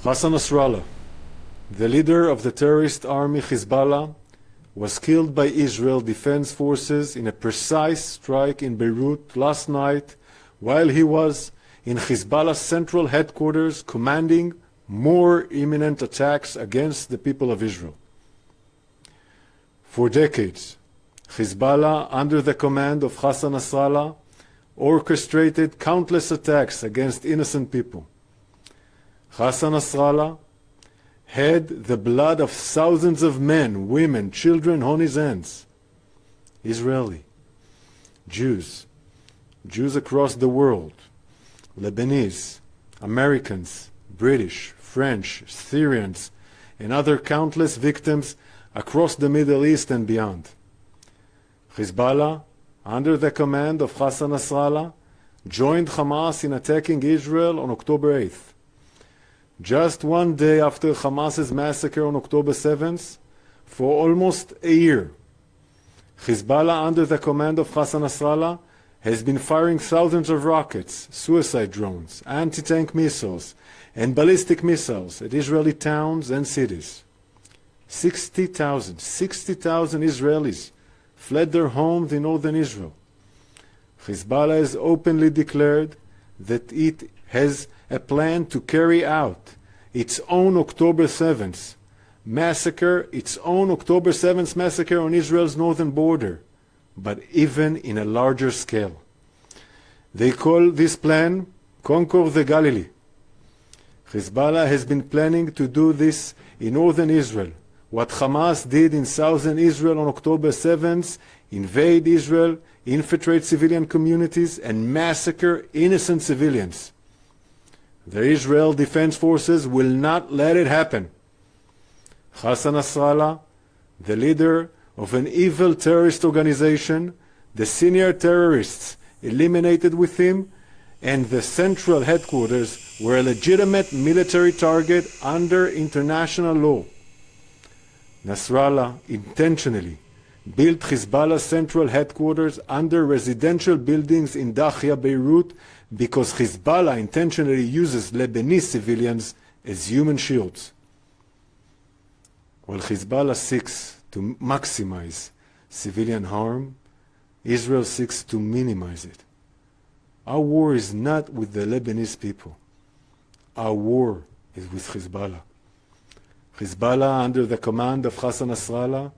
Hassan Nasrallah, the leader of the terrorist army Hezbollah, was killed by Israel Defense Forces in a precise strike in Beirut last night while he was in Hezbollah's central headquarters commanding more imminent attacks against the people of Israel. For decades, Hezbollah, under the command of Hassan Nasrallah, orchestrated countless attacks against innocent people. Hassan Nasrallah had the blood of thousands of men, women, children on his hands. Israeli, Jews across the world, Lebanese, Americans, British, French, Syrians, and other countless victims across the Middle East and beyond. Hezbollah, under the command of Hassan Nasrallah, joined Hamas in attacking Israel on October 8th. Just one day after Hamas's massacre on October 7th, for almost a year, Hezbollah, under the command of Hassan Nasrallah, has been firing thousands of rockets, suicide drones, anti-tank missiles, and ballistic missiles at Israeli towns and cities. 60,000 Israelis fled their homes in northern Israel. Hezbollah has openly declared that it has a plan to carry out its own October 7th massacre on Israel's northern border, but even in a larger scale. They call this plan Conquer the Galilee. Hezbollah has been planning to do this in northern Israel, what Hamas did in southern Israel on October 7th, invade Israel, infiltrate civilian communities, and massacre innocent civilians. The Israel Defense Forces will not let it happen. Hassan Nasrallah, the leader of an evil terrorist organization, the senior terrorists eliminated with him, and the central headquarters were a legitimate military target under international law. Nasrallah intentionally built Hezbollah's central headquarters under residential buildings in Dahia, Beirut, because Hezbollah intentionally uses Lebanese civilians as human shields. While Hezbollah seeks to maximize civilian harm, Israel seeks to minimize it. Our war is not with the Lebanese people. Our war is with Hezbollah. Hezbollah, under the command of Hassan Nasrallah,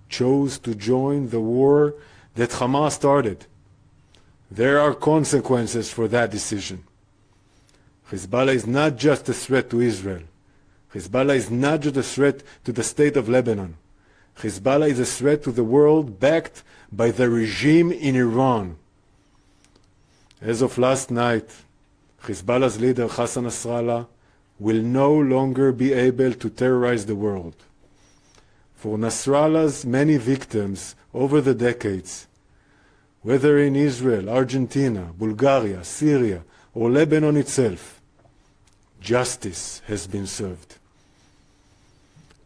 chose to join the war that Hamas started. There are consequences for that decision. Hezbollah is not just a threat to Israel. Hezbollah is not just a threat to the state of Lebanon. Hezbollah is a threat to the world backed by the regime in Iran. As of last night, Hezbollah's leader Hassan Nasrallah will no longer be able to terrorize the world. For Nasrallah's many victims over the decades, whether in Israel, Argentina, Bulgaria, Syria, or Lebanon itself, justice has been served.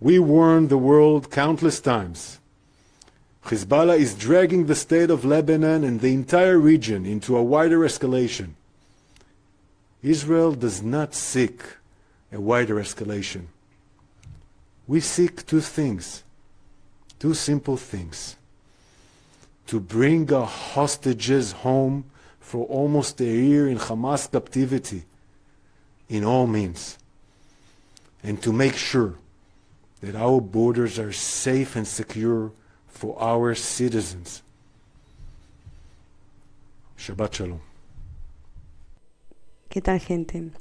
We warned the world countless times. Hezbollah is dragging the state of Lebanon and the entire region into a wider escalation. Israel does not seek a wider escalation. We seek two things, two simple things: to bring our hostages home for almost a year in Hamas captivity in all means, and to make sure that our borders are safe and secure for our citizens. Shabbat Shalom. ¿Qué tal, gente?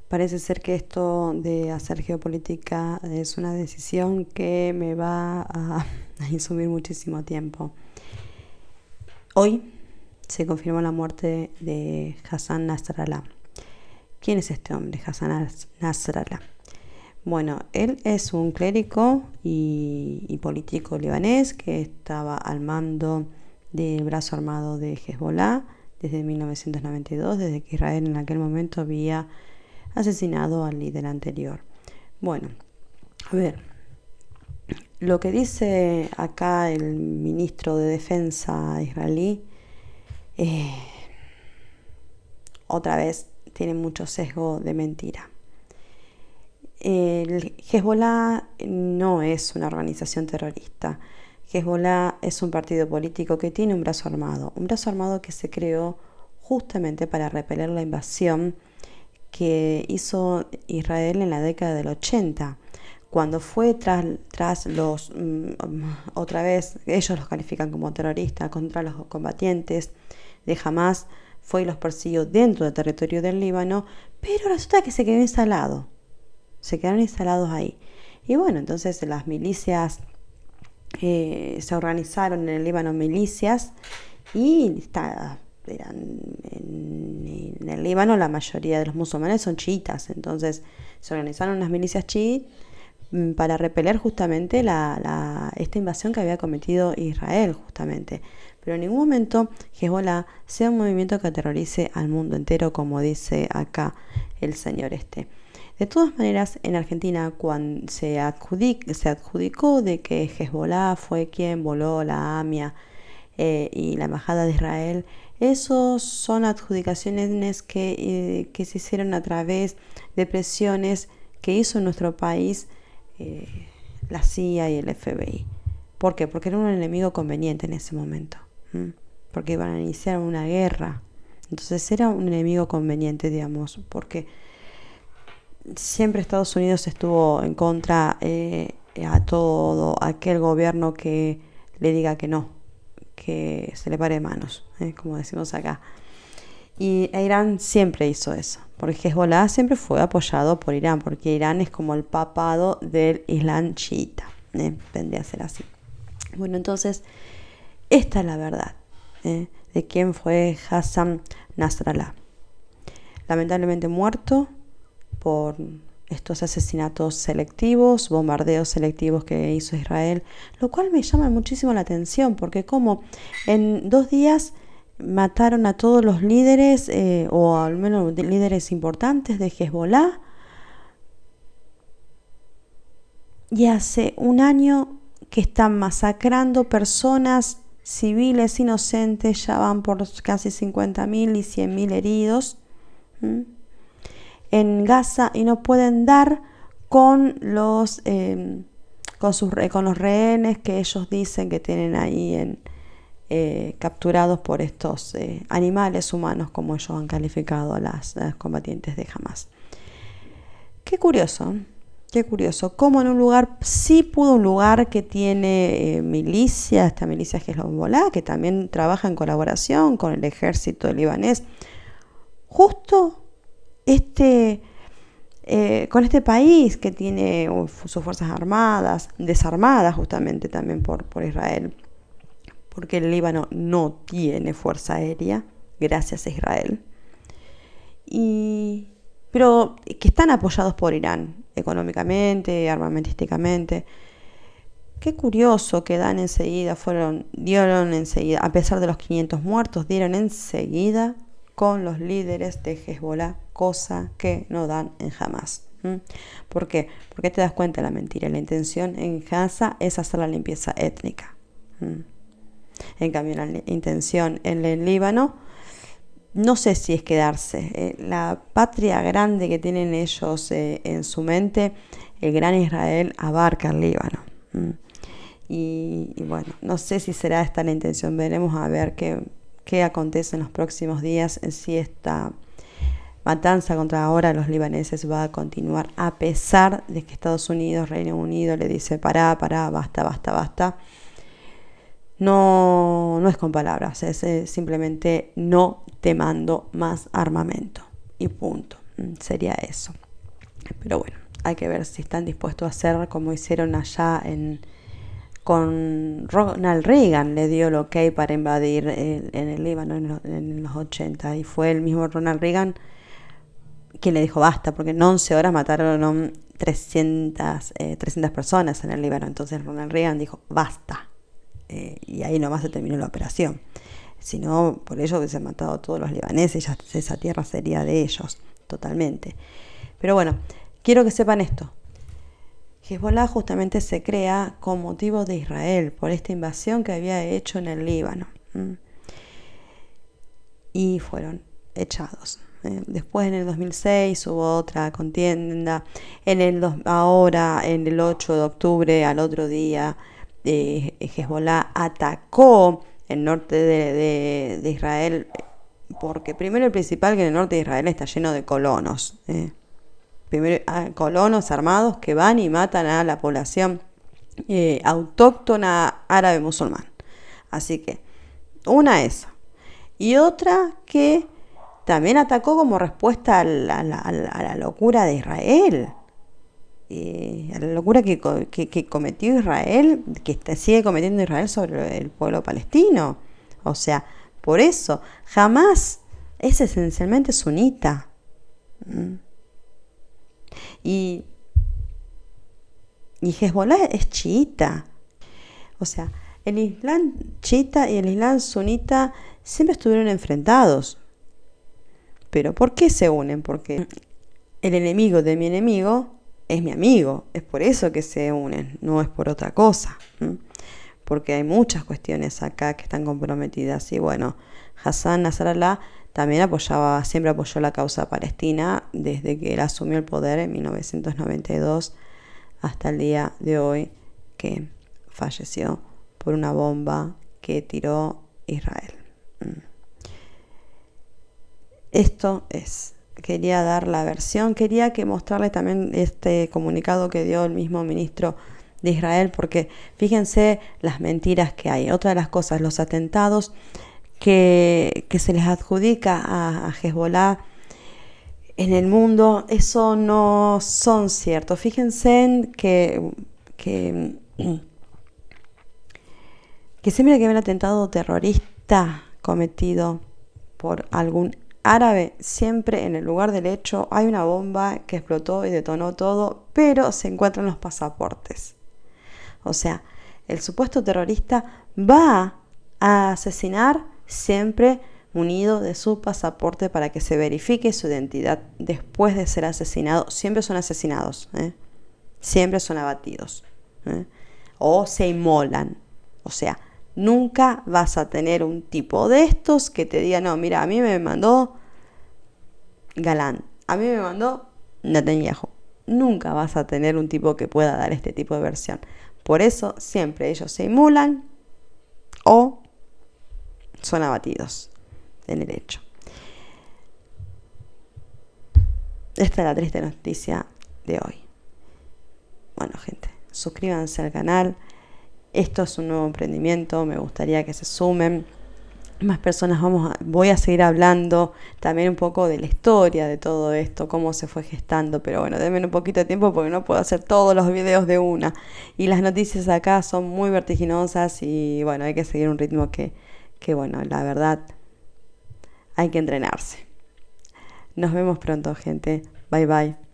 Parece ser que esto de hacer geopolítica es una decisión que me va a insumir muchísimo tiempo. Hoy se confirmó la muerte de Hassan Nasrallah. ¿Quién es este hombre, Hassan Nasrallah? Bueno, él es un clérigo y político libanés que estaba al mando del brazo armado de Hezbollah desde 1992, desde que Israel en aquel momento había asesinado al líder anterior. Bueno, a ver, lo que dice acá el ministro de Defensa israelí, otra vez tiene mucho sesgo de mentira. El Hezbollah no es una organización terrorista. Hezbollah es un partido político que tiene un brazo armado que se creó justamente para repeler la invasión que hizo Israel en la década del 80, cuando fue tras los, otra vez, ellos los califican como terroristas, contra los combatientes de Hamas, fue y los persiguió dentro del territorio del Líbano, pero resulta que se quedaron instalados ahí. Y bueno, entonces las milicias se organizaron en el Líbano, milicias, y eran en el Líbano la mayoría de los musulmanes son chiitas, entonces se organizaron unas milicias chiitas para repeler justamente esta invasión que había cometido Israel justamente. Pero en ningún momento Hezbollah sea un movimiento que aterrorice al mundo entero, como dice acá el señor este. De todas maneras, en Argentina, cuando se adjudicó de que Hezbollah fue quien voló la AMIA y la Embajada de Israel, esos son adjudicaciones que se hicieron a través de presiones que hizo en nuestro país la CIA y el FBI. ¿Por qué? Porque era un enemigo conveniente en ese momento. Porque iban a iniciar una guerra. Entonces era un enemigo conveniente, digamos, porque siempre Estados Unidos estuvo en contra a todo aquel gobierno que le diga que no, que se le pare de manos, como decimos acá. Y Irán siempre hizo eso, porque Hezbollah siempre fue apoyado por Irán, porque Irán es como el papado del Islam chiita, vendría a ser así. Bueno, entonces, esta es la verdad de quién fue Hassan Nasrallah. Lamentablemente muerto por estos asesinatos selectivos, bombardeos selectivos que hizo Israel, lo cual me llama muchísimo la atención, porque como en 2 días mataron a todos los líderes, o al menos líderes importantes de Hezbollah, y hace un año que están masacrando personas civiles inocentes, ya van por casi 50.000 y 100.000 heridos en Gaza, y no pueden dar con los rehenes que ellos dicen que tienen ahí capturados por estos animales humanos, como ellos han calificado a las combatientes de Hamas. Qué curioso, cómo en un lugar, sí pudo un lugar que tiene esta milicia Hezbollah, que también trabaja en colaboración con el ejército libanés, justo con este país que tiene sus fuerzas armadas, desarmadas justamente también por Israel, porque el Líbano no tiene fuerza aérea, gracias a Israel, pero que están apoyados por Irán, económicamente, armamentísticamente. Qué curioso que dieron enseguida, a pesar de los 500 muertos, dieron enseguida con los líderes de Hezbollah, cosa que no dan en Hamas. ¿Por qué? Porque te das cuenta de la mentira. La intención en Gaza es hacer la limpieza étnica. En cambio, la intención en el Líbano, no sé si es quedarse. La patria grande que tienen ellos en su mente, el gran Israel, abarca el Líbano. Y bueno, no sé si será esta la intención. Veremos a ver qué acontece en los próximos días, si esta matanza contra ahora los libaneses va a continuar, a pesar de que Estados Unidos, Reino Unido, le dice pará, basta. No es con palabras, es simplemente no te mando más armamento y punto. Sería eso. Pero bueno, hay que ver si están dispuestos a hacer como hicieron allá con Ronald Reagan. Le dio el ok para invadir en el Líbano en los 80, y fue el mismo Ronald Reagan quien le dijo basta, porque en 11 horas mataron 300 personas en el Líbano. Entonces Ronald Reagan dijo basta, y ahí nomás se terminó la operación. Si no, por ello hubiesen matado a todos los libaneses, ya esa tierra sería de ellos totalmente. Pero bueno, quiero que sepan esto. Hezbollah justamente se crea con motivo de Israel, por esta invasión que había hecho en el Líbano. Y fueron echados. Después en el 2006 hubo otra contienda. Ahora, en el 8 de octubre, al otro día, Hezbollah atacó el norte de Israel, porque primero y principal que en el norte de Israel está lleno de colonos. Primero, colonos armados que van y matan a la población autóctona árabe musulmán. Así que, una esa. Y otra que también atacó como respuesta a la locura de Israel. A la locura que cometió Israel, que sigue cometiendo Israel sobre el pueblo palestino. O sea, por eso, Hamás es esencialmente sunita. Y Hezbollah es chiita. O sea, el Islam chiita y el Islam sunita siempre estuvieron enfrentados. ¿Pero por qué se unen? Porque el enemigo de mi enemigo es mi amigo. Es por eso que se unen, no es por otra cosa. Porque hay muchas cuestiones acá que están comprometidas. Y bueno, Hassan Nasrallah también siempre apoyó la causa palestina desde que él asumió el poder en 1992 hasta el día de hoy, que falleció por una bomba que tiró Israel. Esto es, quería dar la versión, quería mostrarles también este comunicado que dio el mismo ministro de Israel, porque fíjense las mentiras que hay. Otra de las cosas, los atentados que se les adjudica a Hezbollah en el mundo, eso no son ciertos. Fíjense que siempre que hay un atentado terrorista cometido por algún árabe, siempre en el lugar del hecho hay una bomba que explotó y detonó todo, pero se encuentran los pasaportes. O sea, el supuesto terrorista va a asesinar siempre munido de su pasaporte para que se verifique su identidad después de ser asesinado. Siempre son asesinados, siempre son abatidos, o se inmolan. O sea, nunca vas a tener un tipo de estos que te diga, no, mira, a mí me mandó Galán, a mí me mandó Netanyahu. Nunca vas a tener un tipo que pueda dar este tipo de versión. Por eso siempre ellos se inmulan o son abatidos en el hecho. Esta es la triste noticia de hoy. Bueno, gente, suscríbanse al canal. Esto es un nuevo emprendimiento, me gustaría que se sumen más personas. Voy a seguir hablando también un poco de la historia de todo esto, cómo se fue gestando, pero bueno, denme un poquito de tiempo porque no puedo hacer todos los videos de una. Y las noticias acá son muy vertiginosas y bueno, hay que seguir un ritmo que bueno, la verdad, hay que entrenarse. Nos vemos pronto, gente. Bye bye.